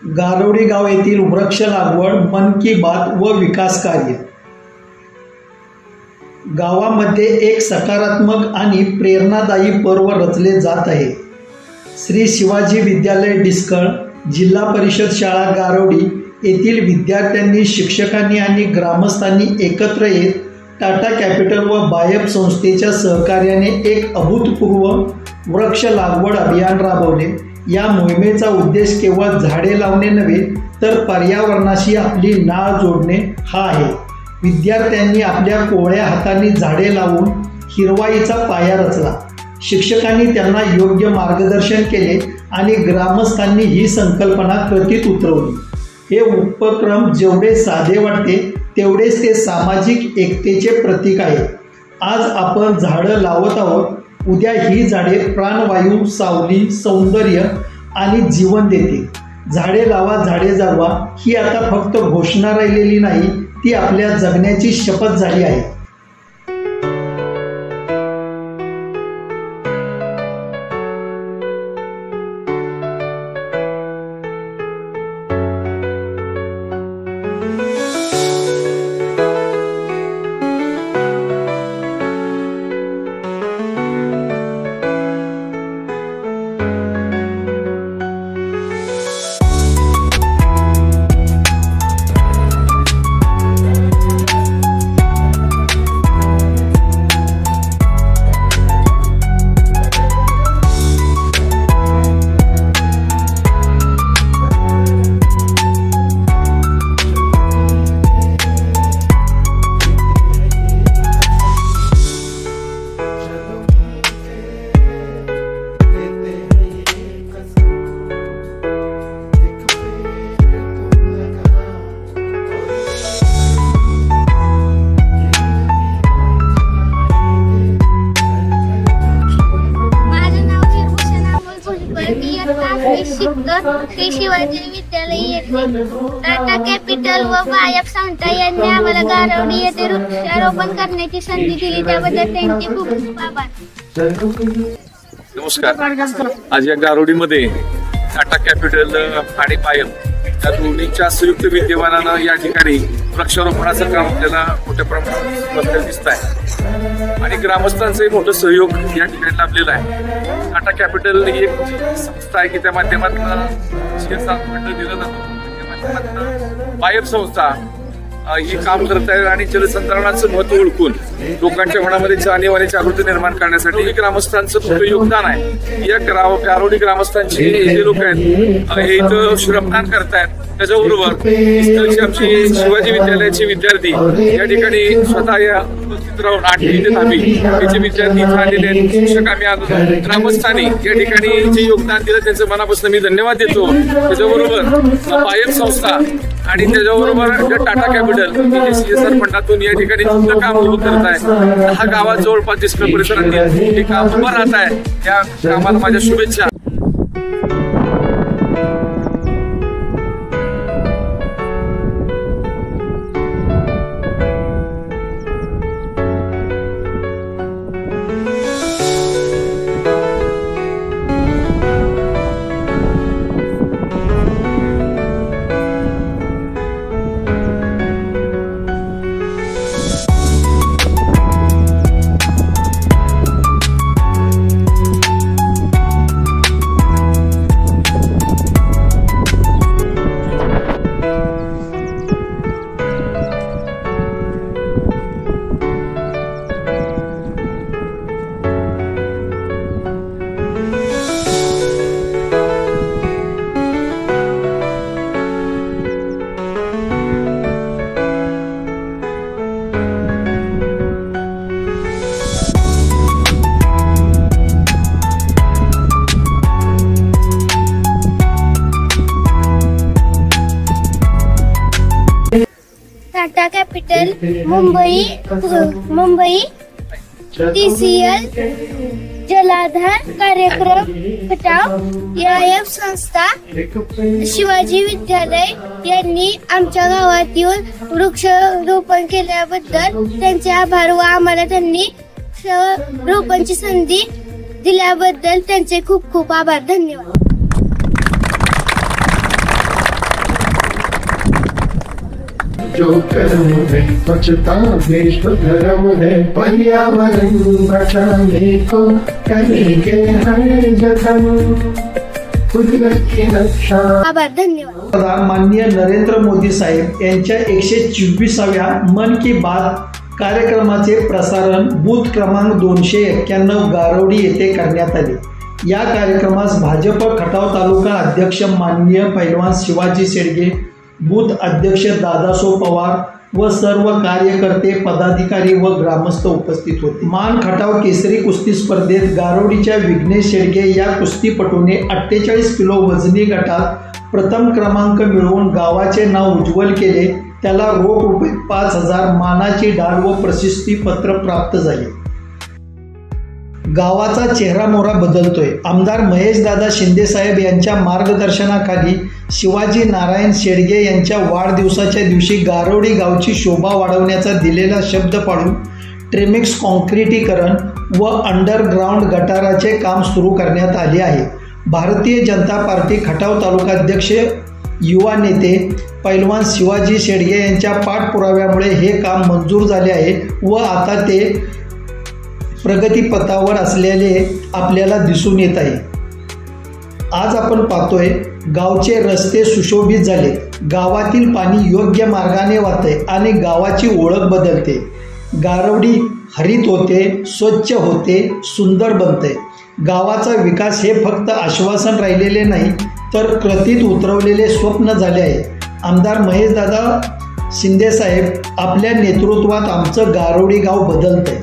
गारोडी गाव येथील वृक्ष लागवड, मन की बात व विकास कार्य। गावामध्ये एक सकारात्मक आणि प्रेरणादायी पर्व रचले जात आहे। श्री शिवाजी विद्यालय डिस्कळ, जिल्हा परिषद शाळा गारोडी येथील विद्यार्थ्यांनी, शिक्षकांनी आणि ग्रामस्थांनी एकत्र येत टाटा कॅपिटल व बायफ संस्थेच्या सहकार्याने एक अभूतपूर्व वृक्ष लागवड अभियान राबवले। या मोहिमेचा उद्देश केवळ झाडे लावणे नव्हे तर पर्यावरणाशी आपली नाळ जोडणे हा आहे। विद्यार्थ्यांनी आपल्या कोवळ्या हातांनी झाडे लावून हिरवाईचा पाया रचला। शिक्षकांनी त्यांना योग्य मार्गदर्शन केले आणि ग्रामस्थांनी ही संकल्पना कृतीत उतरवली। हे उपक्रम जेवढे साधे वाटते तेवढेच ते सामाजिक एकतेचे प्रतीक आहे। आज आपण झाडं लावत आहोत, उद्या ही झाडे प्राणवायू, सावली, सौंदर्य आणि जीवन देतील। झाडे लावा, झाडे जगवा ही आता फक्त घोषणा राहिलेली नाही, ती आपल्या जगण्याची शपथ झाली आहे। श्री शिवाजी विद्यालय येथे टाटा कॅपिटल व बायफ संस्था यांनी आम्हाला गारोडी येथे वृक्षारोपण करण्याची संधी दिली, त्याबद्दल त्यांचे खूप खूप आभार। नमस्कार। आज या गारोडीमध्ये टाटा कॅपिटल आणि बायफ या दोन्हीच्या संयुक्त विद्यमानानं या ठिकाणी वृक्षारोपणाचं काम आपल्याला मोठ्या प्रमाणात दिसत आहे आणि ग्रामस्थांचंही मोठं सहयोग या ठिकाणी लाभलेलं आहे। टाटा कॅपिटल ही एक संस्था आहे की त्या माध्यमातून दिलं जातं, त्या माध्यमातून बायफ संस्था ही काम करत आहे आणि जलसंधारणाचं महत्व ओळखून लोकांच्या मनामध्ये जाणीव आणि जागृती निर्माण करण्यासाठी ग्रामस्थांचं मोठं योगदान आहे। या गारोडी ग्रामस्थांची जे लोक आहेत हे इथं श्रमदान करतायत, त्याच्याबरोबर इथलचे आमचे शिवाजी विद्यालयाचे विद्यार्थी या ठिकाणी स्वतः या उपस्थित राहून 8वी ते 10वी याचे विद्यार्थी इथं आलेले आहेत। शिक्षक आम्ही आलो, ग्रामस्थांनी या ठिकाणी जे योगदान दिलं त्यांचं मनापासून मी धन्यवाद देतो। त्याच्याबरोबर बायफ संस्था आणि त्याच्याबरोबर टाटा कॅपिटल CSR फंडातून या ठिकाणी मोठं काम उभं करत आहे। हा गावात जवळपास डिस्कळ परिसरातील हे काम उभं राहत आहे, या कामाला माझ्या शुभेच्छा। टाटा कॅपिटल, मुंबई TCL, जलाधार कार्यक्रम खटाव, बायफ संस्था, शिवाजी विद्यालय यांनी आमच्या गावात येऊन वृक्षारोपण केल्याबद्दल त्यांचे आभार व आम्हाला त्यांनी रोपणची संधी दिल्याबद्दल त्यांचे खूप खूप आभार। धन्यवाद। जो कर्म है स्वच्छता देश धर्म है, पर्यावरण बचाने को करेंगे हर जतन, कुदरत की रक्षा। आभार, धन्यवाद। माननीय नरेंद्र मोदी साहेब यांच्या 124व्या मन की बात कार्यक्रमाचे प्रसारण बूथ क्रमांक 291 गारवडी येथे करण्यात आले। या कार्यक्रमास भाजप खटाव तालुका अध्यक्ष माननीय पैलवान शिवाजी शेडगे, बूथ अध्यक्ष दादासो पवार व सर्व कार्यकर्ते, पदाधिकारी व ग्रामस्थ उपस्थित होते। मान खटाव केसरी कुस्ती स्पर्धेत गारवडीच्या विघ्नेश शेडगे या कुस्तीपटूने 48 किलो वजनी गटात प्रथम क्रमांक मिळवून गावाचे नाव उज्ज्वल केले। त्याला रोख रुपये 5,000, मानाची ढाल व प्रशस्तीपत्र प्राप्त झाले। गावाचा चेहरामोहरा बदलतोय। आमदार महेशदादा शिंदे साहेब यांच्या मार्गदर्शनाखाली शिवाजी नारायण शेडगे यांच्या वाढदिवसाच्या दिवशी गारवडी गावची शोभा वाढवण्याचा दिलेला शब्द पाळून ट्रेमिक्स कॉन्क्रिटीकरण व अंडरग्राऊंड गटाराचे काम सुरू करण्यात आले आहे। भारतीय जनता पार्टी खटाव तालुका अध्यक्ष, युवा नेते पैलवान शिवाजी शेडगे यांच्या पाठपुराव्यामुळे हे काम मंजूर झाले आहे व आता ते प्रगतीपथावर असलेले आपल्याला दिसून येत आहे। आज आपण पाहतोय गावचे रस्ते सुशोभित झाले, गावातील पाणी योग्य मार्गाने वाहते आणि गावाची ओळख बदलते। गारवडी हरित होते, स्वच्छ होते, सुंदर बनते। गावाचा विकास हे फक्त आश्वासन राहिलेले नाही तर कृतीत उतरवलेले स्वप्न झाले आहे। आमदार महेशदादा शिंदे साहेब आपल्या नेतृत्वात आमचं गारवडी गाव बदलतंय।